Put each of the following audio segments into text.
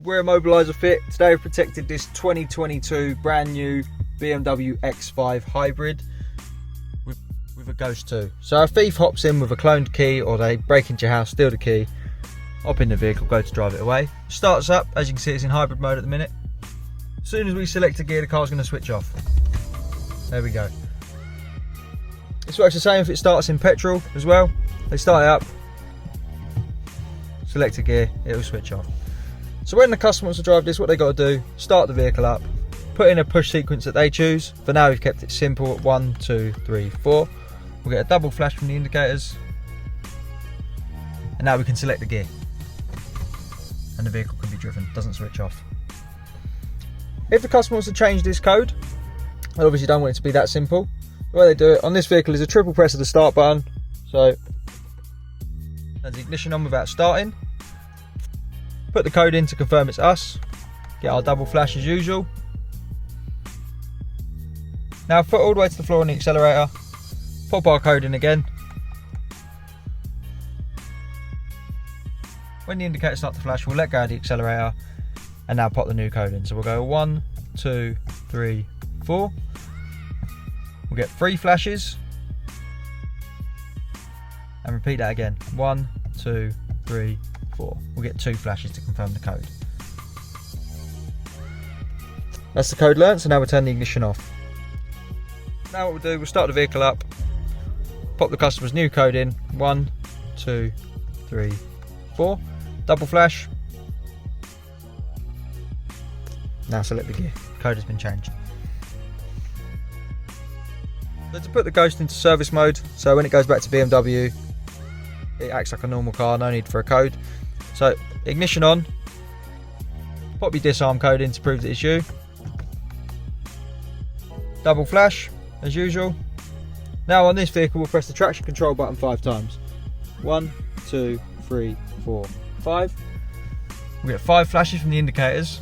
We're Immobiliser Fit. Today we've protected this 2022 brand new BMW X5 hybrid with a Ghost 2. So a thief hops in with a cloned key, or they break into your house, steal the key, hop in the vehicle, go to drive it away. Starts up, as you can see it's in hybrid mode at the minute. As soon as we select a gear, the car's going to switch off. There we go. This works the same if it starts in petrol as well. They start it up, select a gear, it'll switch off. So when the customer wants to drive this, what they got to do, start the vehicle up, put in a push sequence that they choose. For now we've kept it simple at 1, 2, 3, 4. We'll get a double flash from the indicators, and now we can select the gear and the vehicle can be driven, doesn't switch off. If the customer wants to change this code, I obviously don't want it to be that simple. The way they do it on this vehicle is a triple press of the start button. So turn the ignition on without starting. Put the code in to confirm it's us. Get our double flash as usual. Now foot all the way to the floor on the accelerator. Pop our code in again. When the indicators start to flash, we'll let go of the accelerator and now pop the new code in. So we'll go 1, 2, 3, 4. We'll get 3 flashes. And repeat that again. 1, 2, 3, 4. We'll get 2 flashes to confirm the code. That's the code learnt, so now we'll turn the ignition off. Now what we'll do, we'll start the vehicle up, pop the customer's new code in. 1, 2, 3, 4. Double flash. Now select the gear. Code has been changed. So to put the Ghost into service mode, so when it goes back to BMW, it acts like a normal car, no need for a code. So ignition on, pop your disarm code in to prove that it's you. Double flash, as usual. Now on this vehicle we'll press the traction control button 5 times. 1, 2, 3, 4, 5. We'll get 5 flashes from the indicators.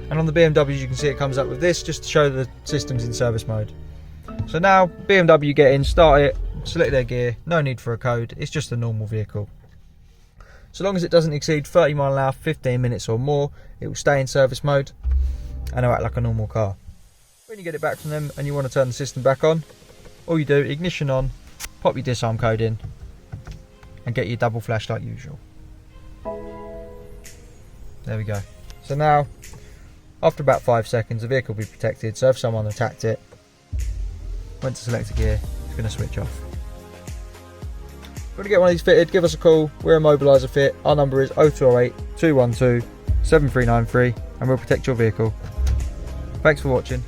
And on the BMW you can see it comes up with this, just to show the system's in service mode. So now BMW get in, start it, select their gear, no need for a code, it's just a normal vehicle. So long as it doesn't exceed 30 miles an hour, 15 minutes or more, it will stay in service mode and it'll act like a normal car. When you get it back from them and you want to turn the system back on, all you do, ignition on, pop your disarm code in and get your double flash like usual. There we go. So now, after about 5 seconds, the vehicle will be protected, so if someone attacked it, went to select a gear, it's going to switch off. If you want to get one of these fitted, give us a call. We're Immobiliser Fit. Our number is 0208 212 7393 and we'll protect your vehicle. Thanks for watching.